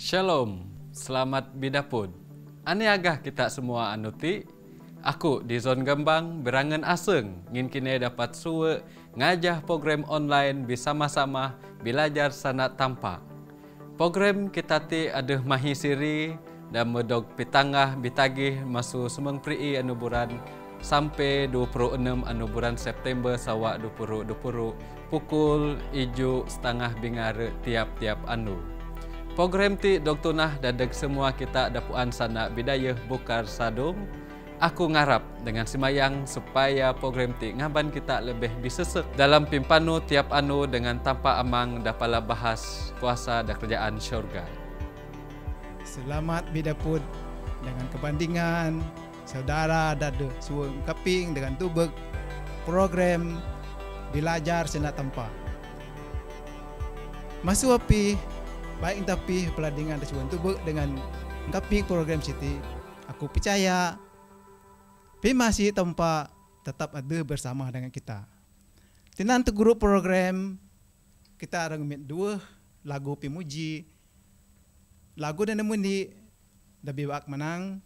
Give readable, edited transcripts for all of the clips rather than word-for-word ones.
Shalom, selamat bidapun. Ane agah kita semua anuti. Aku di Zon Gembang berangan aseng ngin kini dapat suwe ngajah program online bersama-sama belajar sanat tampak. Program kita ti ada mahisiri dan medog pitangah bitagih masu semeng prii anuburan sampai 26 anuburan September sawak 2020 pukul 7:30 bingare tiap-tiap anu. Program ti Dr. Nah dadeg semua kita dapuan sana bidayah bukar sadung. Aku ngarap dengan semayang supaya program ti ngaban kita lebih bisesek dalam pimpanu tiap anu dengan tanpa amang dapala bahas kuasa dan kerjaan syurga. Selamat bidapun dengan kebandingan saudara dadu suweng kaping dengan tubek program belajar senat tanpa. Masuk api baik tapi peladingan dan suweng tubek dengan kaping program siti. Aku percaya masih tempat tetap ada bersama dengan kita. Tinan tu guru program kita rangmit dua lagu pimuji. Lagu dan nemundi dabi wak menang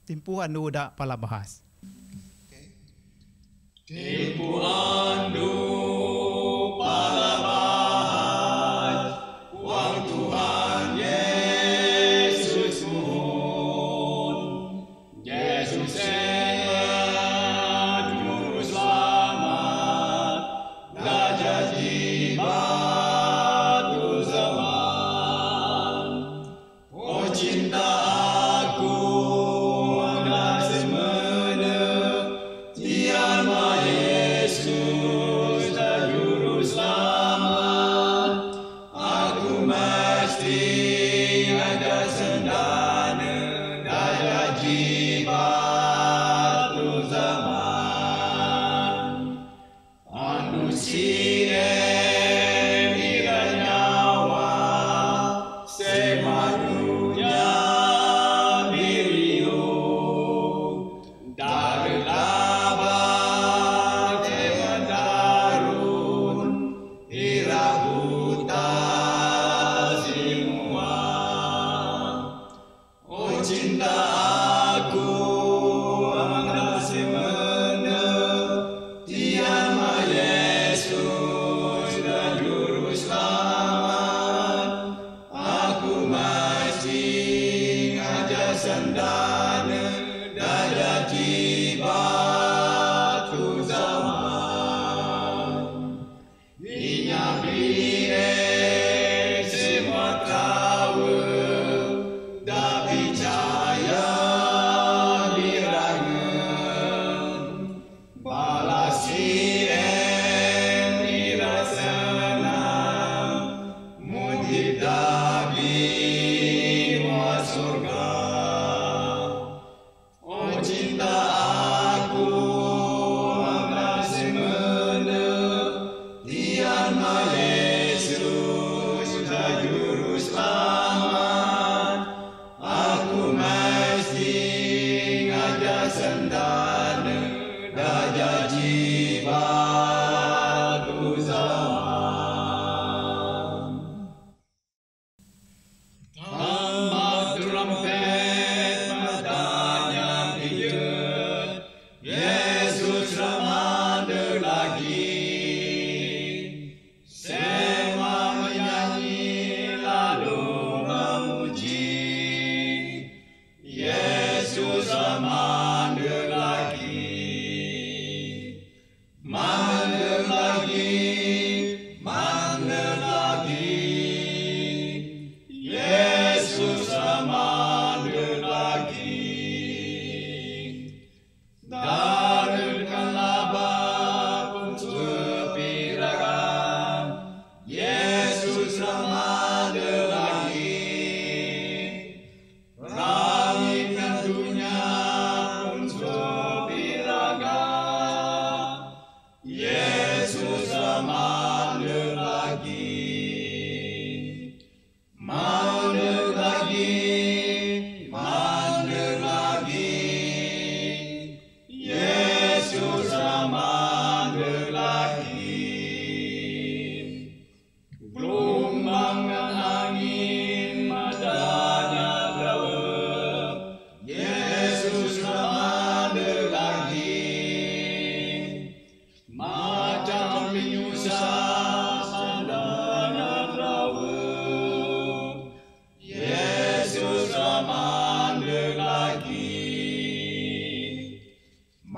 timpu anu dak pala bahas. Timpu anu pala bahas wang Tuhan Yesus mohon Yesus Yesus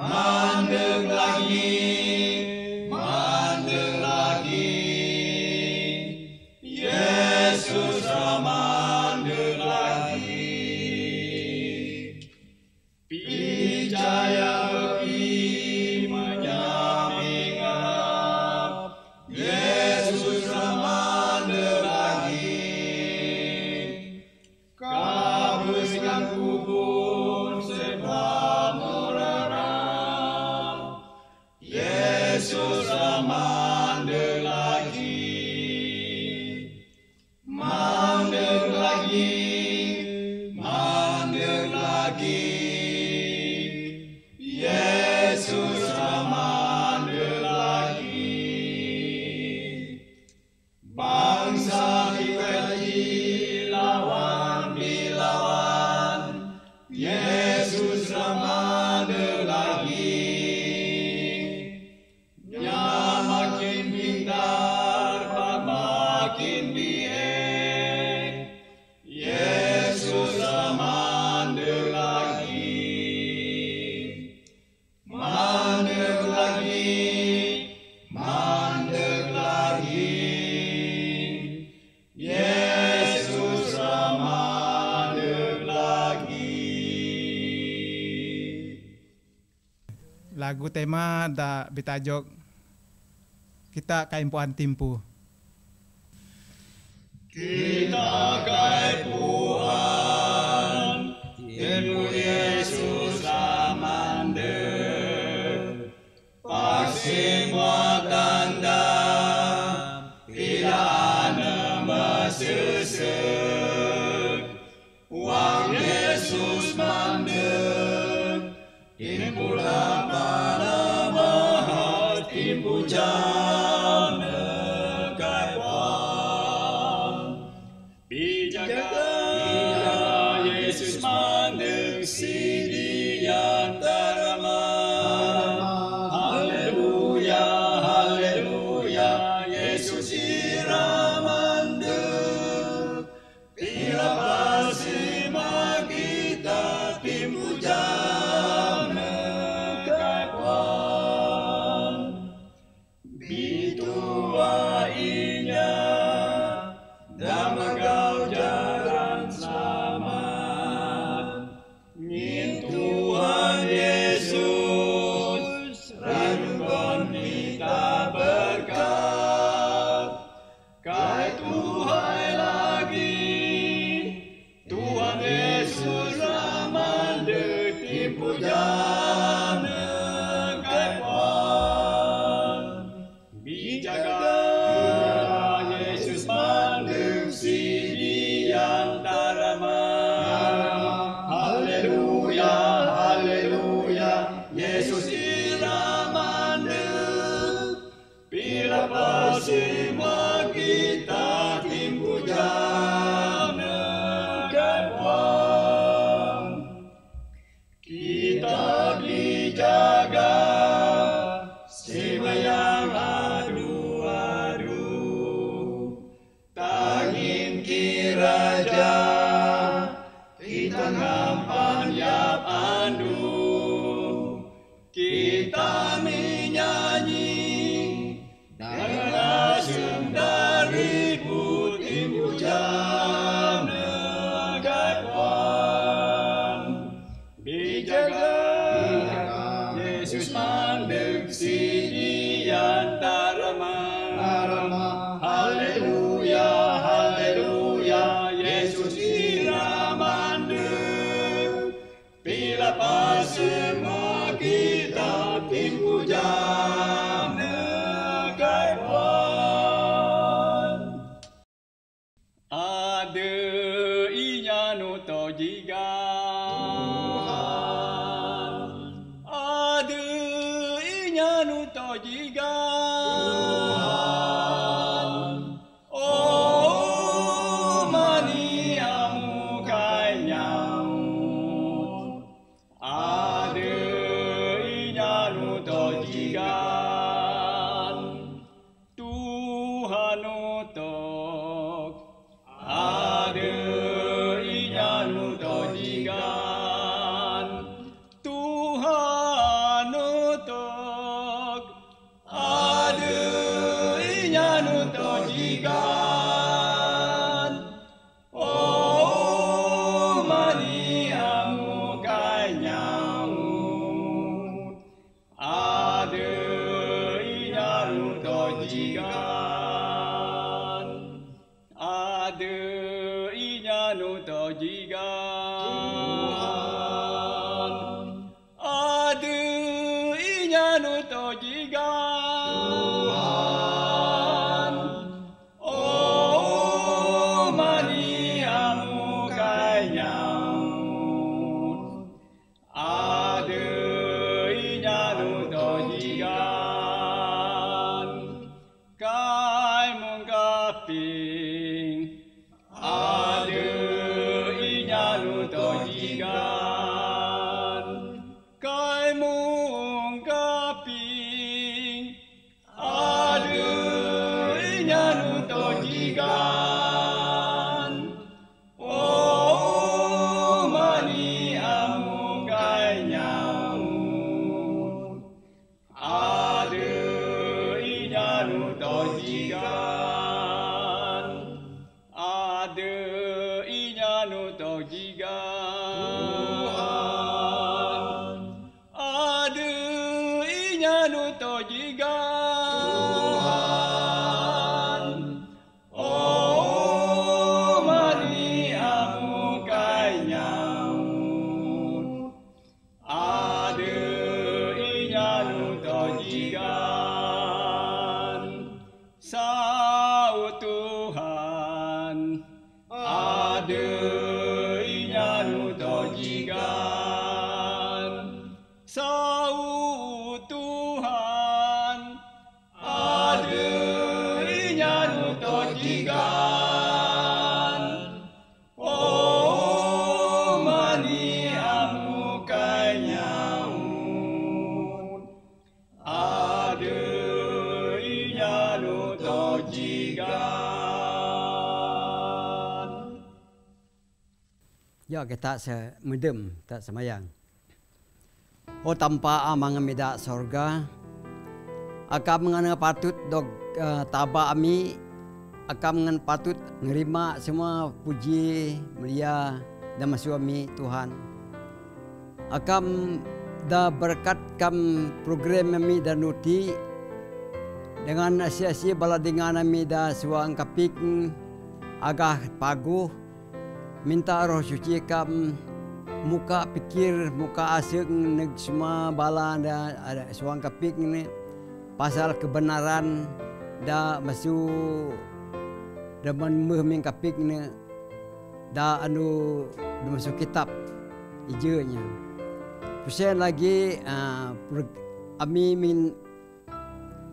mandeg lagi, mandeg lagi. Yesus mandeg lagi. Percaya bagi menyampingap, Yesus mandeg lagi. Kabuskan kubur sebab merenang, Yesus mandeg lagi. Mandeg lagi, mandeg lagi. Yesus mandeg lagi. Bangsa kita dilawan, dilawan, Yesus mandeg lagi. Nya makin pintar, makin biek, Yesus mandeg lagi. Mandeg lagi, mandeg lagi. Yesus mandeg lagi. Lagu tema da bitajok kita kaimpuan timpu. Kita kaipuan, Timpu Yesus mandeg. Paksi buat tanda, tidak mesesek. Wang Yesus mandeg, timpu pada mahat, timpu jam kaipuan. Dijaga Yesus mandeg sidian tarama. Haleluya, haleluya, Yesus ira mandeg. Bila pasima kita timbu jam kaipuan. Bitua inya damagau jalan selamat. Ngin Tuhan Yesus ranukon kita berkat. Kai Tuhan lagi, Tuhan Yesus mandeg timpu jam kaipuan. Bijaga Yesus mandeg sidian tarama. Haleluya, haleluya, Yesus ira mandeg. Bila pasima kita timpu jam kaipuan. Kita dijaga semayang adu-adu. Tangin kiraja kita ngampan yap andu. Kita menyanyi dengan asem dari puting jam kaipuan. Dijaga Yesus mandeg sidian tarama. Haleluya, haleluya, Yesus ira mandeg. Bila pasema kita timpu jam kaipuan. Ade inya no tojiga. Ade inya no tojiga. Oh mani amu kai nyau. Ade inya no tojigan. Tuhan utok. Ade inya no tojigan. Tuhan jigan. Oh mani amu kai nyamut. Ada inaru to jigan. Ada inanu to jigan. Ada inanu to jigan. Oh mani amu kai nyamut. Ada inanu to jigan. Kai mung kaping. Ada inanu to jigan. Kai mung kaping. Ada inanu to jigan. Oh mani amu kai nyamut. Ada inanu to jigan. Ada inanu to jigan. Ada inanu to jigan. Oh mani amu kai nyamut. Ada inanu to jigan. Sau Tuhan. Ada inanu to jigan. Sau Tuhan. Ada inanu to jigan. Oh mani amu kai nyamut. Ada inanu to jigan. Ya kita semedem tak semayang. Oh tanpa amang mida sorga. Akam mengenai patut dog taba ami. Akam mengenai patut nerima semua puji mulia dan suami Tuhan. Akam dah berkat kam program kami dan nuti dengan asia-asia bala dengan kami dah suang kapik agak paguh. Minta roh suci kam muka pikir muka asing neg semua bala ada suang kapik ni pasal kebenaran dah masuk dalam meming kapik ni dah anu dah masuk kitab ijanya. Pusen lagi kami min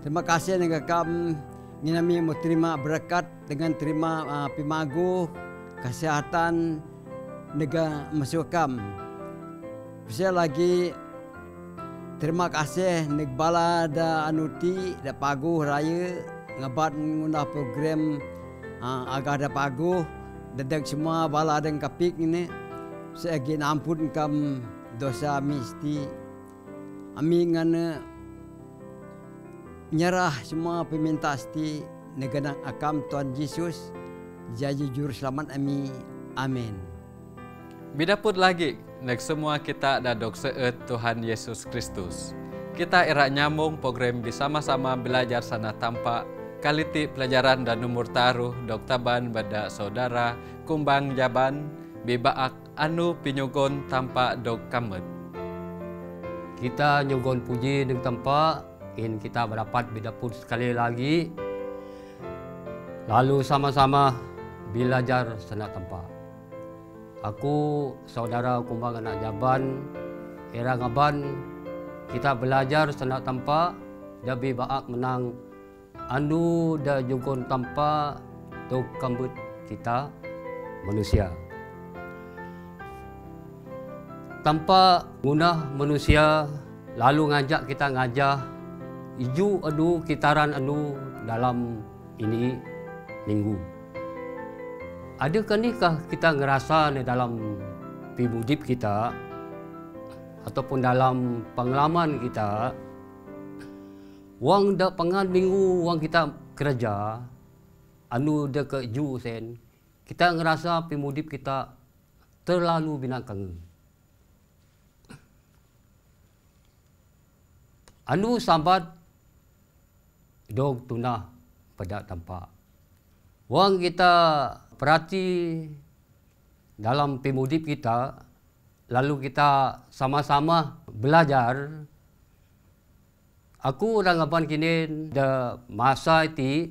terima kasih dengan kam ni kami mau terima berkat dengan terima pimagu kesehatan negara masuk kam. Saya lagi terima kasih negbala da anuti da paguh raya ngabat ngunda program agak da paguh dadak semua bala dan kapik ini. Saya lagi ampun kam dosa misti. Ami ngana nyerah semua peminta sti negana akam Tuhan Yesus. Jadi juru selamat kami. Amin. Bidaput lagi, nek semua kita dadok seet Tuhan Yesus Kristus. Kita erak nyambung program bersama-sama belajar sana tanpa kaliti pelajaran dan umur taruh dok taban bada saudara kumbang jaban bebaak anu pinyugon tanpa dok kamet. Kita nyugon puji dengan tanpa ingin kita berdapat bidaput sekali lagi. Lalu sama-sama belajar sana tanpa. Aku saudara kumbang anak jaban era ngaban kita belajar sana tanpa dabi baak menang anu da jugon tanpa tok kambut kita manusia. Tanpa guna manusia lalu ngajak kita ngajah iju adu kitaran anu dalam ini minggu. Adakah nikah kita ngerasa di dalam hidip kita ataupun dalam pengalaman kita wang dak pengan minggu wang kita kerja anu dekat ju sen, kita ngerasa pemudip kita terlalu binatang. Anu sambat dog tunah pada tampak. Wang kita perhati dalam pemudip kita, lalu kita sama-sama belajar. Aku orang aban kini da masa itu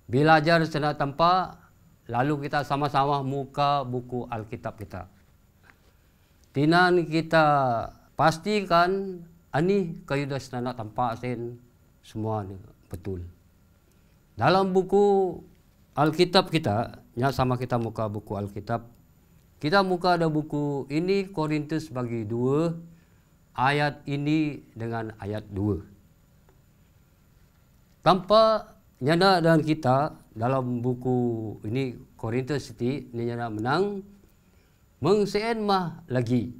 belajar sana tampak, lalu kita sama-sama muka buku Alkitab kita. Tinan kita pastikan ani kayu dah sana tampak sen semua ni betul. Dalam buku Alkitab kita, ya sama kita muka buku Alkitab, kita muka ada buku ini Korintus bagi 2, ayat ini dengan ayat 2. Tanpa nyana dan kita dalam buku ini Korintus ini nyana menang mengseen mah lagi.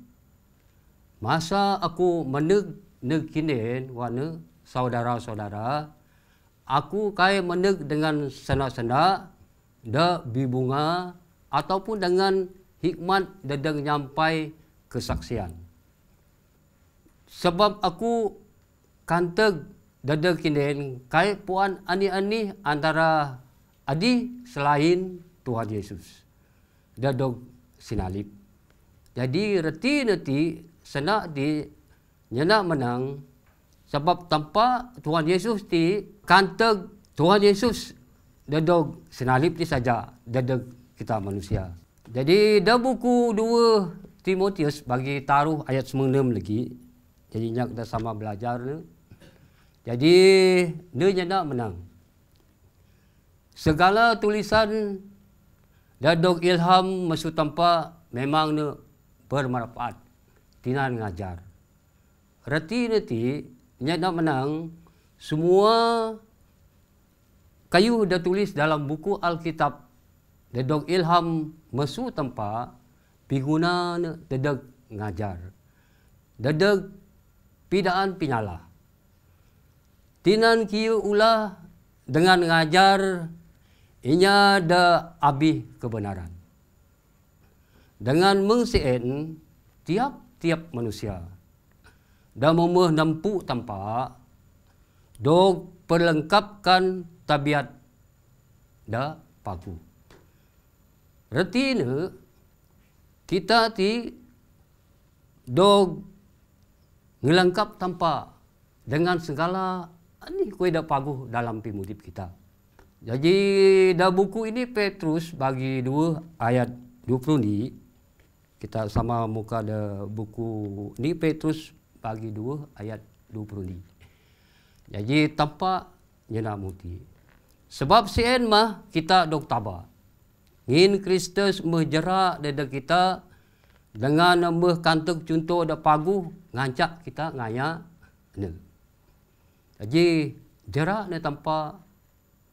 Masa aku meneg kinin wana saudara-saudara, aku kai meneg dengan sena-sena da bibunga ataupun dengan hikmat dedeng nyampai kesaksian. Sebab aku kanteg dedeng kinin kai puan ani-ani antara adi selain Tuhan Yesus. Dadog sinalip. Jadi reti neti senak di nyana menang sebab tanpa Tuhan Yesus ti kanteg Tuhan Yesus dadog sinalip ti saja dadog kita manusia. Jadi da buku 2 Timotius bagi taruh ayat 9 lagi. Jadi nyak kita sama belajar ni. Jadi dia nyana menang. Segala tulisan dadog ilham maksud tanpa memang ni bermanfaat. Tinan ngajar. Reti nanti nyana menang semua kayu dah tulis dalam buku Alkitab dadog ilham maksud tanpa piguna dadog ngajar. Dadog pidaan pinyala. Tinan kieu ulah dengan ngajar inya da abih kebenaran. Dengan mengseen tiap-tiap manusia da memeh nampu tanpa dog perlengkapkan tabiat da pagu. Retina kita ti dog ngelengkap tanpa dengan segala ini kue dah paguh dalam pemudip kita. Jadi dah buku ini Petrus bagi 2 ayat 20 ni kita sama muka dah buku ni Petrus bagi 2 ayat 20 ni. Jadi tanpa nyana muti. Sebab sien mah kita dok tabah. Ngin Kristus menjerak dada kita dengan nambah kantuk contoh dah paguh ngancak kita ngaya ne. Jadi jerak ne tanpa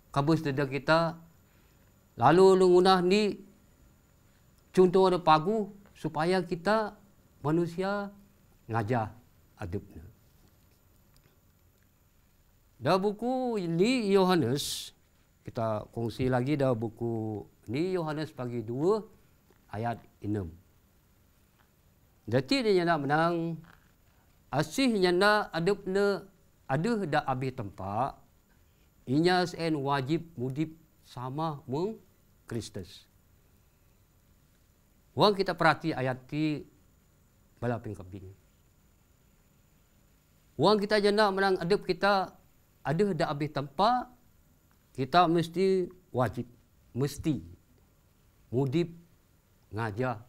kabus dada kita lalu lungunah ni contoh dah paguh supaya kita manusia ngajah adubna. Dah buku ni Yohanes kita kongsi lagi dah buku ni Yohanes bagi 2 ayat 6. Jadi dia nak menang asih nyana adubna aduh dak abih tempat inya sen wajib mudip sama mung Kristus. Wang kita perhati ayat ti balaping kambing. Wang kita jana menang adub kita aduh dak abih tempat kita mesti wajib mesti mudip ngajah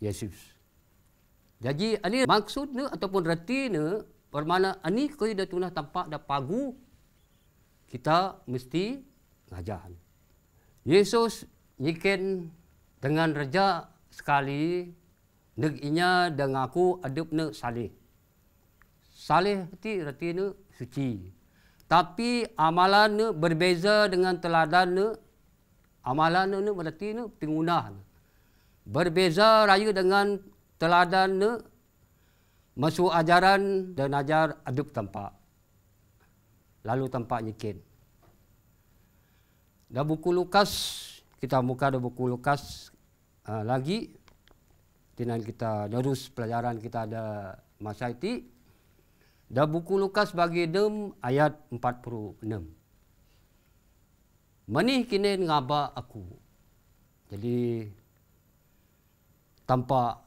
Yesus. Jadi ini maksudnya ataupun retina bermakna ani kau dah tunah tampak dah pagu kita mesti ngajahan. Yesus nyiken dengan reja sekali neg inya dengan aku adubna saleh. Saleh ti retina suci. Tapi amalan berbeza dengan teladan. Amalan ni berarti pengunah. Berbeza raya dengan teladan masuk ajaran dan ajar adub tampak. Lalu tampak nyikin. Da buku Lukas, kita muka da buku Lukas lagi. Tinan kita terus pelajaran kita ada masa itu. Da buku Lukas bagi 6 ayat 46. Manih kini ngaba aku. Jadi tanpa.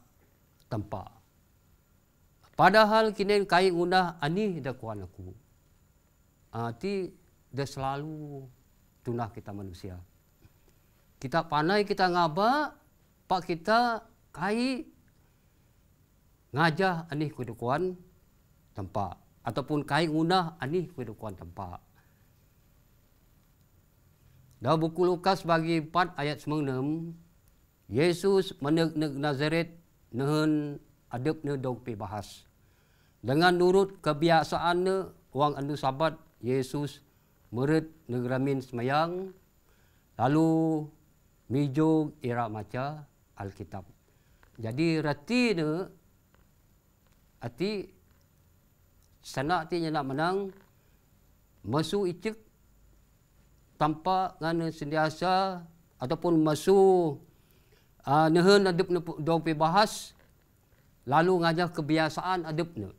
Padahal kini kai ngundah ani da kuan aku. Ti da selalu tunah kita manusia. Kita panai kita ngaba, pak kita kai ngajah anih kudukuan tempat ataupun kai ngunah anih kudukuan tempat. Dalam buku Lukas bagi 4 ayat 96, Yesus meneg Nazaret nehen adepne dog pi bahas. Dengan nurut kebiasaannya wang anu sabat Yesus mered negramin semayang lalu mijo ira maca Alkitab. Jadi rati ne ati sana ti nak menang masu icek tanpa ngana sentiasa ataupun masu nehen adep ne dog pi bahas lalu ngajak kebiasaan adep ne.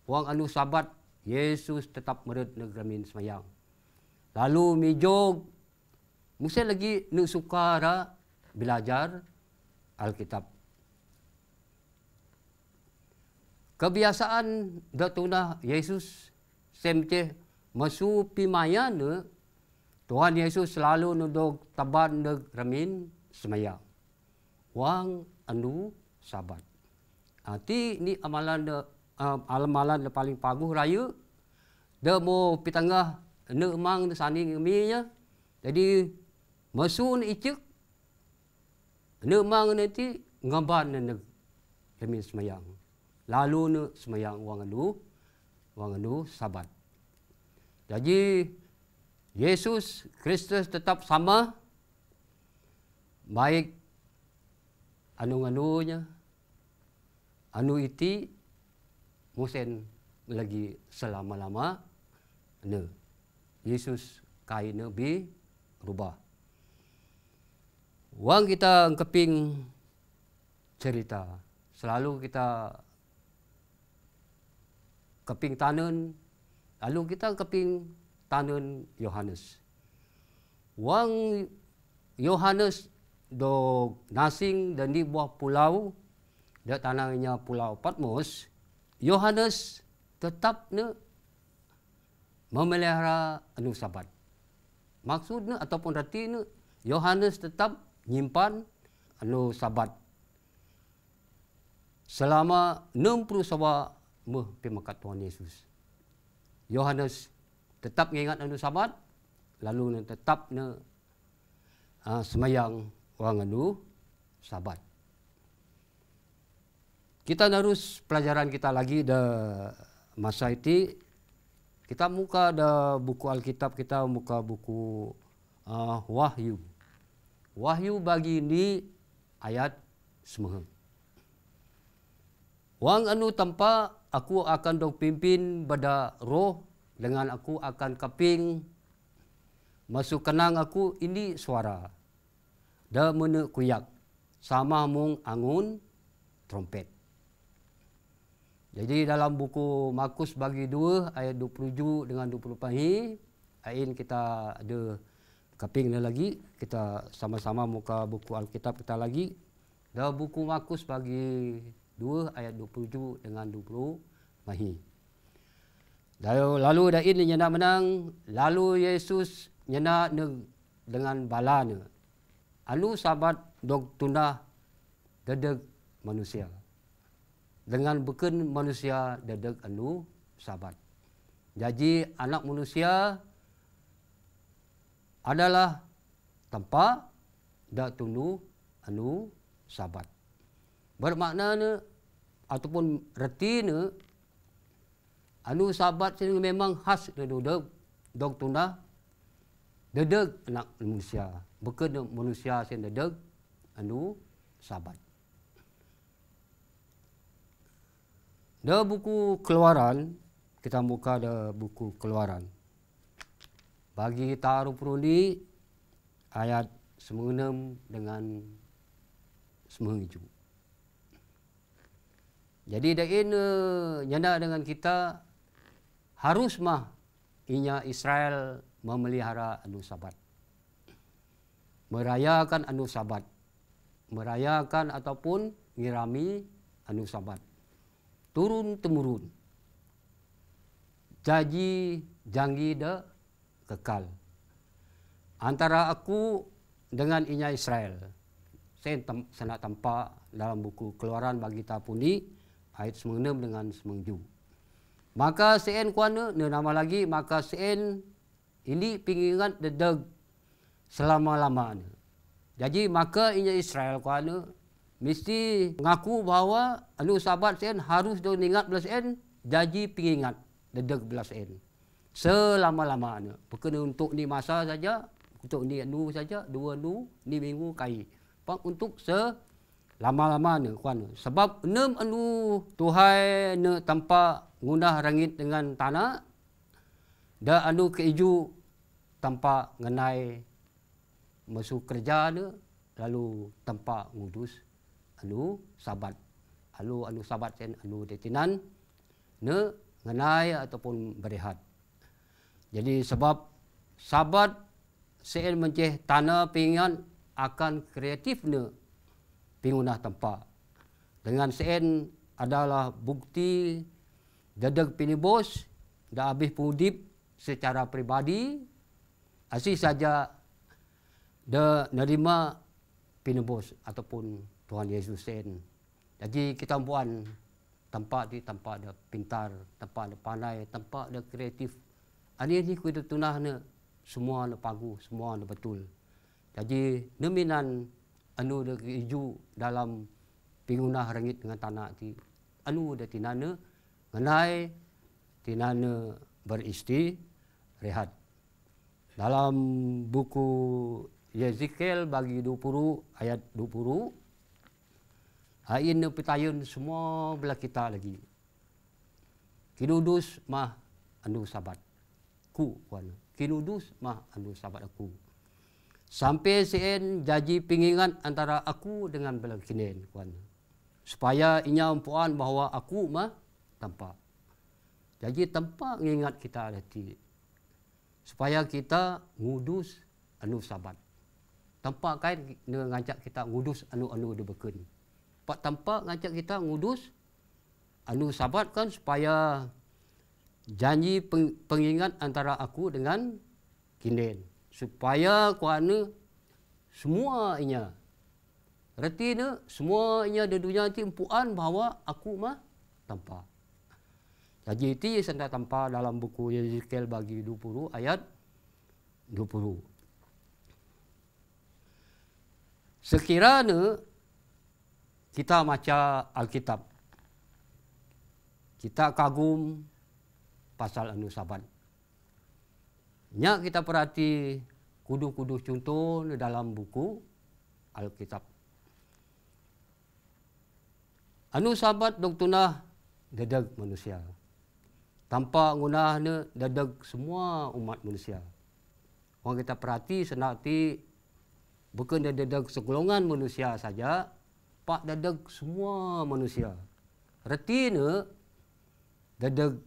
Wang anu sabat Yesus tetap mered negramin semayang. Lalu mijog mesti lagi nu sukara belajar Alkitab. Kebiasaan datuna Yesus semte masu pimayana Tuhan Yesus selalu nudog taban negramin semayang. Wang anu sabat. Ti ni amalan paling paguh raya. Da mo pitangah ne emang sani ngeminya. Jadi masu ni icek ne emang nanti ngaban ne demi semayang. Lalu ne semayang wang anu sabat. Jadi Yesus Kristus tetap sama baik anu-anunya anu iti musen lagi selama-lama ne Yesus kai ne bi rubah. Wang kita keping cerita selalu kita keping tanen lalu kita keping tanen Yohanes. Wang Yohanes do nasing dan di buah pulau da tanahnya Pulau Patmos, Yohanes tetap ne memelihara anu sabat. Maksudnya ataupun artinya Yohanes tetap nyimpan anu sabat. Selama 60 sawa pimakat Tuhan Yesus. Yohanes tetap mengingat anu sabat, lalu tetap ne semayang wang anu sabat. Kita terus pelajaran kita lagi da masa itu. Kita muka da buku Alkitab, kita muka buku Wahyu. Wahyu bagi ini ayat 9. Wang anu tanpa aku akan dok pimpin pada roh dengan aku akan keping masuk kenang aku ini suara. Da mene kuyak sama mung angun trompet. Jadi dalam buku Markus bagi 2 ayat 27 dengan 25 ain kita ada keping lagi, kita sama-sama muka buku Alkitab kita lagi. Dalam buku Markus bagi 2 ayat 27 dengan 20 mahi. Lalu dain nyana menang, lalu Yesus nyana dengan balana. Anu sabat dog tunah dedeg manusia. Dengan beken manusia dedeg anu sabat. Jadi anak manusia adalah tanpa dak tunu anu sabat. Bermakna ataupun retina anu sabat sini memang khas dedeg dog tunah dedeg anak manusia. Beken manusia sini dedeg anu sabat. Da buku Keluaran, kita muka da buku Keluaran. Bagi taruh peruli ayat 96 dengan 97. Jadi dak ini nyanda dengan kita harus mah inya Israel memelihara anu Sabat. Merayakan anu Sabat. Merayakan ataupun ngirami anu Sabat. Turun temurun. Janji dah kekal. Antara aku dengan inya Israel. Saya nak tampak dalam buku Keluaran bagi tapuni ayat 96 dengan 97. Maka sen kuana nama lagi maka sen ini pingingat dedeg selama-lamanya. Jadi maka inya Israel kuana mesti ngaku bahawa anu Sabat sen harus do ingat belas en jadi pingingat dedeg belas en selama-lamanya. Bukan untuk ni masa saja, untuk ni anu saja, dua anu, ni minggu kai. Pak untuk selama-lamanya kuana. Sebab enam anu Tuhan ne tanpa ngundah rangit dengan tanah da anu keiju tanpa ngenai masuk kerja ne lalu tanpa ngudus anu Sabat. Anu Sabat sen anu detinan ne ngenai ataupun berehat. Jadi sebab Sabat sen menceh tanah pingan akan kreatif ne pingunah tempat. Dengan sen adalah bukti dedeg pinibos dah habis pudip secara pribadi asih saja dah nerima pinibos ataupun Tuhan Yesus sen. Jadi kita puan tempat ada pintar, tempat ada pandai, tempat ada kreatif. Ani kudu tunah ne semua ne pagu, semua ne betul. Jadi neminan anu de hiju dalam pingunah rangit dengan tanah ti anu de tinana ngenai tinana beristi rehat. Dalam buku Yezikiel bagi 20 ayat 20 hain petayun semua belah kita lagi. Kinudus mah anu Sabat ku kuana. Kinudus mah anu Sabat aku. Sampai sen jadi pingingan antara aku dengan belah kinen kuana. Supaya inya empuan bahawa aku mah tanpa. Jadi tanpa ngingat kita hati. Supaya kita ngudus anu Sabat. Tanpa kain ngajak kita ngudus anu-anu de beken. Pak tanpa ngajak kita ngudus anu Sabat kan supaya janji pengingat antara aku dengan kinen. Supaya kuana semua inya reti ne semua inya di dunia ti empuan bahawa aku mah tanpa. Jadi itu senda tanpa dalam buku Yezikiel bagi 20 ayat 20. Sekiranya kita baca Alkitab, kita kagum pasal anu Sabat. Nya kita perhati kudu-kudu contoh dalam buku Alkitab. Anu Sabat dok tunah dedeg manusia. Tanpa ngunah ne dedeg semua umat manusia. Orang kita perhati senati bukan dedeg segolongan manusia saja, pak dedeg semua manusia. Reti ne dedeg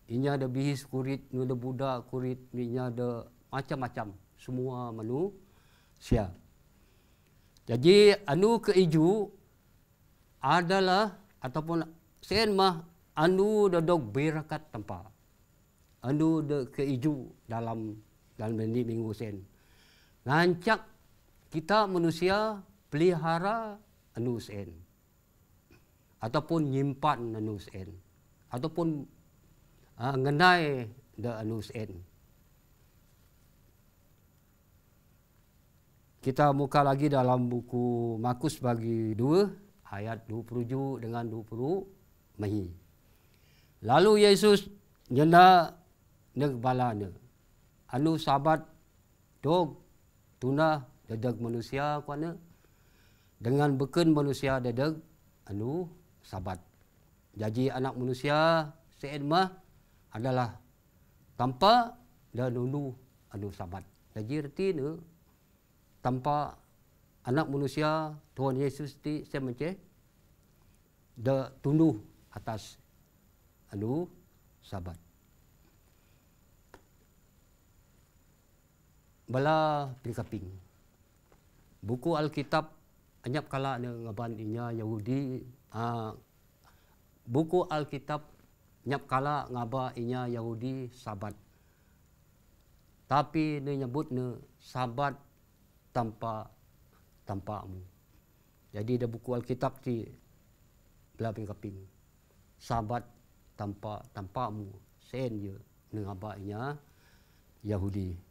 inya ada bihis kurit, ada budak kurit, inya ada macam-macam semua manusia. Jadi anu keiju adalah ataupun sen mah anu dodok berakat tempat. Anu de keiju dalam ini minggu sen. Ngancak kita manusia pelihara anu sen. Ataupun nyimpan anu sen. Ataupun ngenai da anu sen. Kita muka lagi dalam buku Markus bagi 2 ayat 27 dengan 20 mahi. Lalu Yesus nyenda neg balana. Anu Sabat dog tunah dedeg manusia kuana dengan beken manusia dedeg anu Sabat. Jadi anak manusia sen mah adalah tanpa dan unu anu Sabat. Jadi reti ne tanpa anak manusia Tuhan Yesus ti saya menceh da tunduh atas anu sabat. Bala pikaping. Buku Alkitab anyap kala ngaban inya Yahudi buku Alkitab nyap kala ngaba inya Yahudi sabat. Tapi dia nyebut sabat tanpamu. Jadi ada buku Alkitab ti belah kaping. Sabat tanpamu. Sen je ngaba inya Yahudi.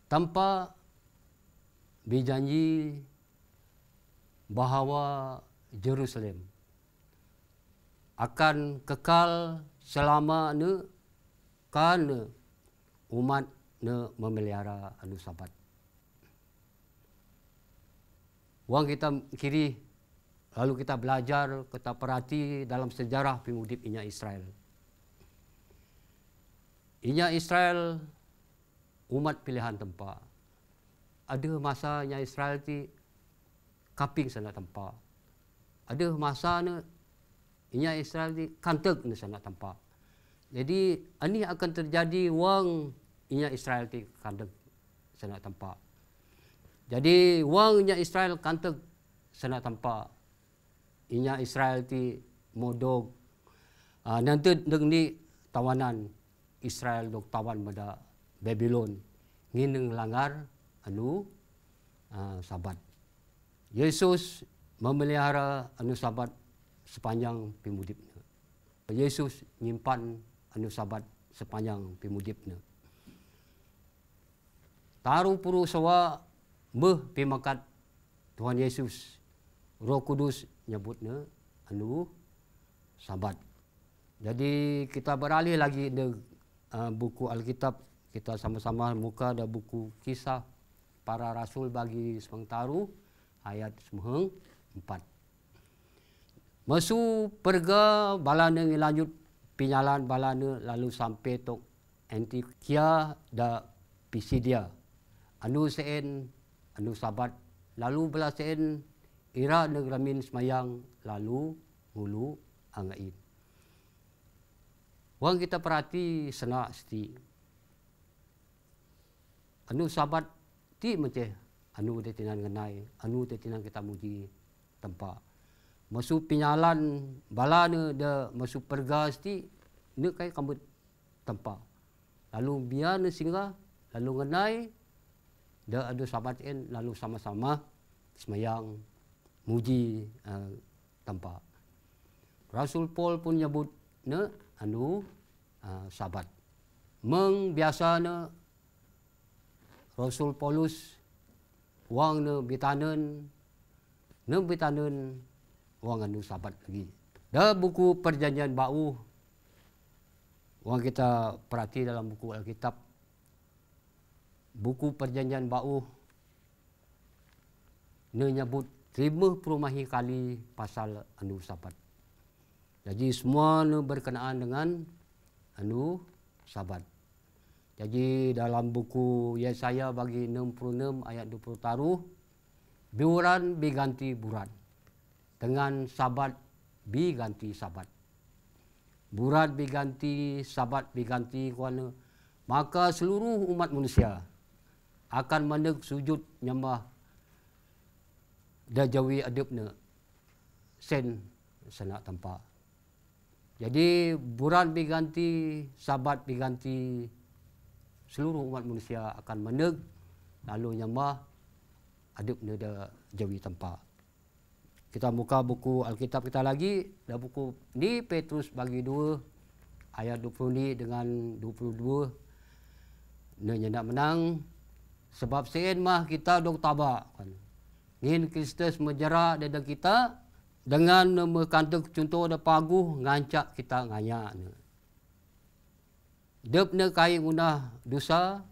Tanpa berjanji bahawa Jerusalem akan kekal selama kan umat memelihara anu sabat. Wang kita kiri lalu kita belajar, kita perhati dalam sejarah pengudip inya Israel. Inya Israel umat pilihan tempat. Ada masanya Israel ti kaping sana tempat. Ada masanya inya Israel ti kanteg sana tempat. Jadi ini akan terjadi wang inya Israel ti kanteg sana tempat. Jadi wang inya Israel kanteg sana tempat. Inya Israel ti modog nanti ni tawanan Israel dok tawan pada Babylon ngineng langgar anu sabat. Yesus memelihara anu sabat sepanjang pimudipnya. Yesus nyimpan anu sabat sepanjang pimudipnya. Taruh puru sawa beh pimakat Tuhan Yesus. Roh Kudus nyebutnya anu sabat. Jadi kita beralih lagi de buku Alkitab. Kita sama-sama muka ada buku Kisah Para Rasul bagi Semangtaru ayat 4. Masu perga balana ngilanjut pinyalan balana lalu sampai tok Antioquia da Pisidia. Anu seen anu sabat lalu belah seen ira negramin semayang lalu ngulu angain. Wang kita perhati senak sti anu sabat ti macam anu tetinan ngenai, anu tetinan kita muji tempat. Masu pinyalan balana da masu pergas ti ne kai kambut tempat. Lalu biar ne singgah, lalu ngenai da ada sabat en lalu sama-sama semayang muji tempat. Rasul Paul pun nyebut ne anu sabat. Meng biasana Rasul Paulus wang bitanen wang anu sabat lagi. Da buku Perjanjian Baru wang kita perhati dalam buku Alkitab. Buku Perjanjian Baru nyebut 50 kali pasal anu sabat. Jadi semua berkenaan dengan anu sabat. Jadi dalam buku Yesaya bagi 66 ayat 20 taruh, buran biganti buran. Dengan sabat biganti sabat. Buran biganti sabat biganti kuana. Maka seluruh umat manusia akan meneg sujud nyembah da jawi adepna sen senak tempat. Jadi buran biganti sabat biganti seluruh umat manusia akan meneg lalu nyembah adepna da jawi tempat. Kita buka buku Alkitab kita lagi, dah buku ni Petrus bagi 2 ayat 20 ni dengan 22. Nak menang sebab sen mah kita dok tabak kan. Ngin Kristus menjerak dada kita dengan mekandek contoh da paguh ngancak kita nganyak. Depna kai ngunah dosa,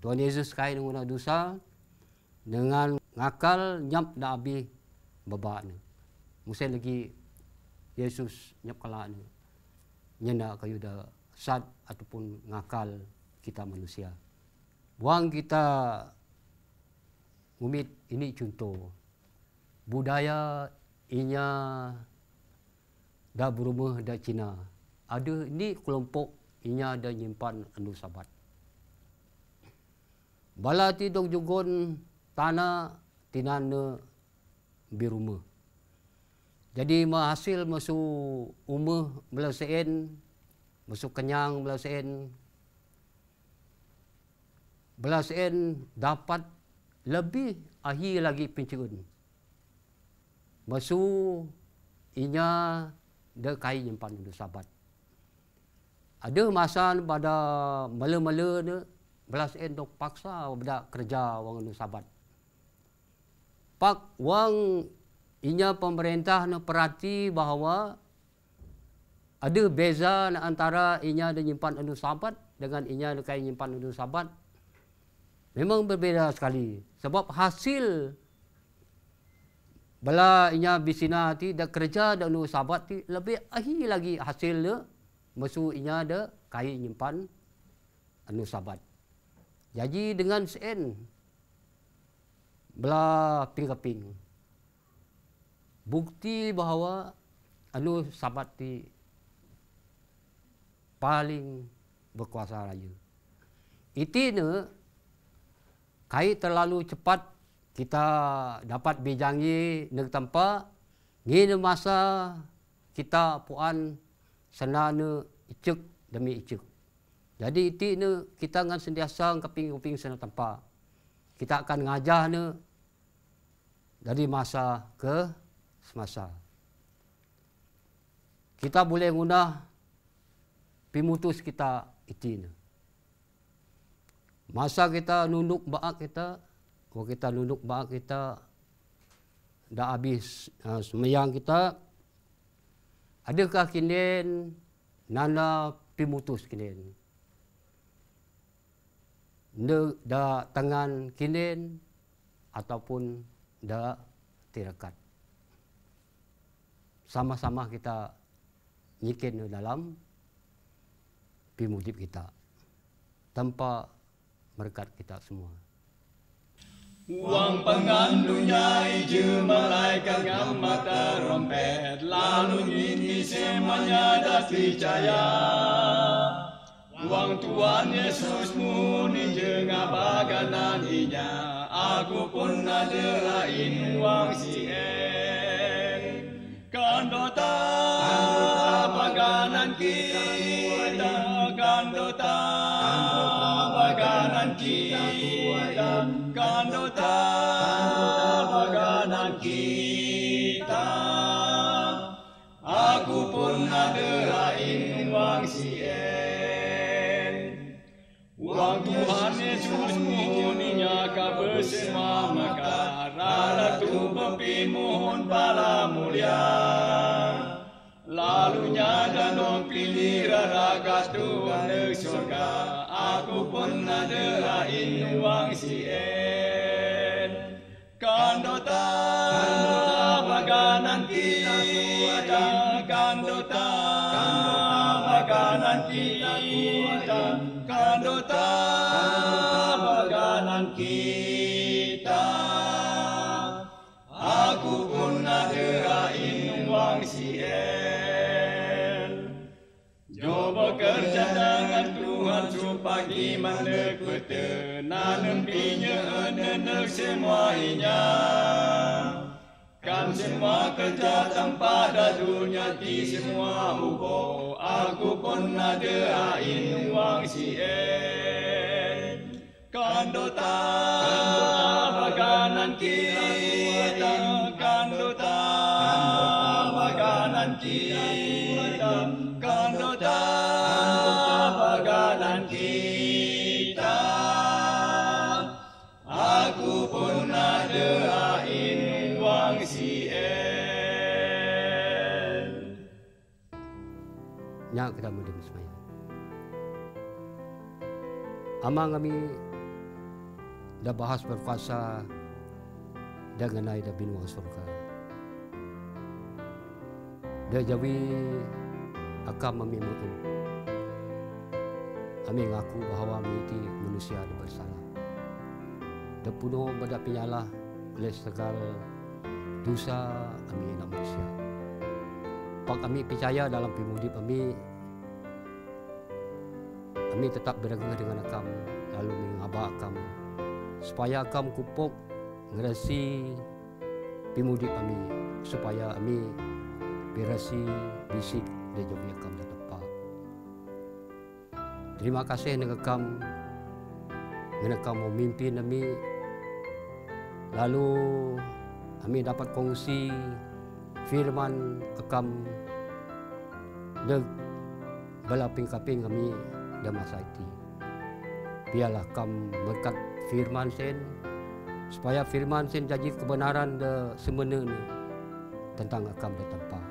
Tuhan Yesus kai ngunah dosa dengan ngakal nyap da abi babak ni. Musen lagi Yesus nyap kala ni. Nyenda kayu da sad ataupun ngakal kita manusia. Wang kita Umit ini contoh. Budaya inya dah berumah dah Cina. Ada ini kelompok inya dah nyimpan anu sabat. Bala ti dog jugon tanah tinana birumah. Jadi hasil masuk umah Melasein, masuk kenyang Melasein dapat lebih ahi lagi penceun. Masuk inya de kai nyimpan anu sabat. Ada masa pada mala-mala ne Melasein dok paksa budak kerja wang anu sabat. Pak wang inya pemerintah nak perhati bahawa ada beza antara inya ada nyimpan anu sabat dengan inya ada kai nyimpan anu sabat. Memang berbeza sekali. Sebab hasil bala inya bisina ti dak kerja dak anu sabat ti lebih ahi lagi hasil dia masu inya ada kai nyimpan anu sabat. Jadi dengan sen bela ping-keping bukti bahawa anu sabat ti paling berkuasa raya. Itina kai terlalu cepat kita dapat bejangi neg tempat ngin masa kita puan senana icek demi icek. Jadi itina kita ngan sentiasa keping-keping sana tempat. Kita akan ngajah ne dari masa ke semasa. Kita boleh guna pimutus kita itina. Masa kita nunduk baak kita, kalau kita nunduk baak kita dah habis semeyang kita, adakah kinen nana pimutus kinen? Da tangan kinen ataupun da tirakat. Sama-sama kita nyikin dalam pimudip kita tanpa berkat kita semua. Uang pengandunya ije malaikat ngam mata rompet, lalu ini semuanya dah percaya. Uang Tuhan Yesus muni jengah bagananinya, aku pun ada lain uang sien. Kandota baganan kita, kandota baganan kita, kandota baganan kita. Aku pun ada lain uang sien. Uang Tuhan Yesus muninya ka bersama maka ratu mohon pala mulia. Lalunya danong pilih raga Tuhan di surga. Aku pun ada lain uang sien. Kandota baganan kita, kandota baganan kita, kandota baganan kita. Aku pun ada lain uang sien. Coba kerja dengan Tuhan supaya gimana kita nanempinya nenek semuanya. Kan semua kerja tanpa ada dunia di semua ubo. Aku pun ada lain uang sien. Kandota baganan kita, kandota baganan kita, kandota baganan kita. Aku pun ada lain uang sien. Nya kita mudem semaya. Amang kami dah bahas berkuasa dengan ai dah binuang surga. Dah jawi akam kami mengaku. Kami ngaku bahawa kami itu manusia ada bersalah. terpenuh pada penyalah oleh segala dosa kami anak manusia. Pak kami percaya dalam pimudi kami tetap beragam dengan kamu, lalu mengabak kamu, supaya kamu kupuk ngerasi pimudi kami, supaya kami berasi bisik dan jauhnya kamu tetap. Terima kasih dengan kamu memimpin kami, lalu kami dapat kongsi firman kamu dan belaping-kaping kami dalam masa itu. Biarlah kamu berkat firman sen, supaya firman sen jadi kebenaran de sebenarnya tentang kamu di tempat.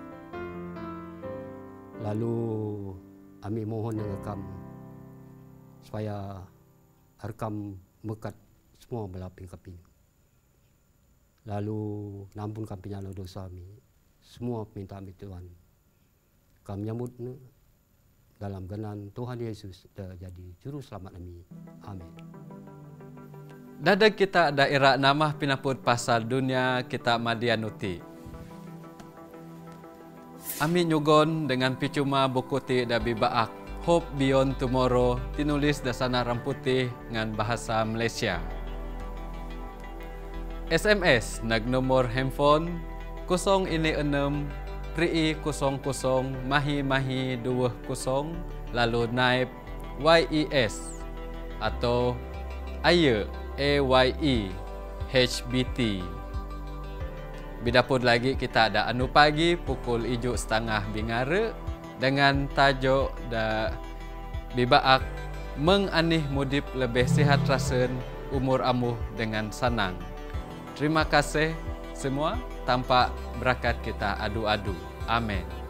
Lalu kami mohon dengan kamu supaya arkam berkat semua belaping-kaping. Lalu nampunkan penyala dosa kami, semua permintaan Tuhan. Kami nyambut dalam genan Tuhan Yesus jadi juru selamat kami. Amin. Dada kita daerah nama pinaput pasal dunia kita madianuti. Ami nyugon dengan picuma buku ti dabi baak Hope Beyond Tomorrow tinulis dasana ramputih ngan bahasa Malaysia. SMS nag nomor handphone 066 Pri 00 Mahi 20 lalu naib YES atau AYE AYE HBT. Bidapun lagi kita ada anu pagi pukul 7.30 bingara dengan tajuk da bibaak menganih mudip lebih sihat rasen umur amuh dengan sanang. Terima kasih semua, tanpa berkat kita adu-adu. Amin.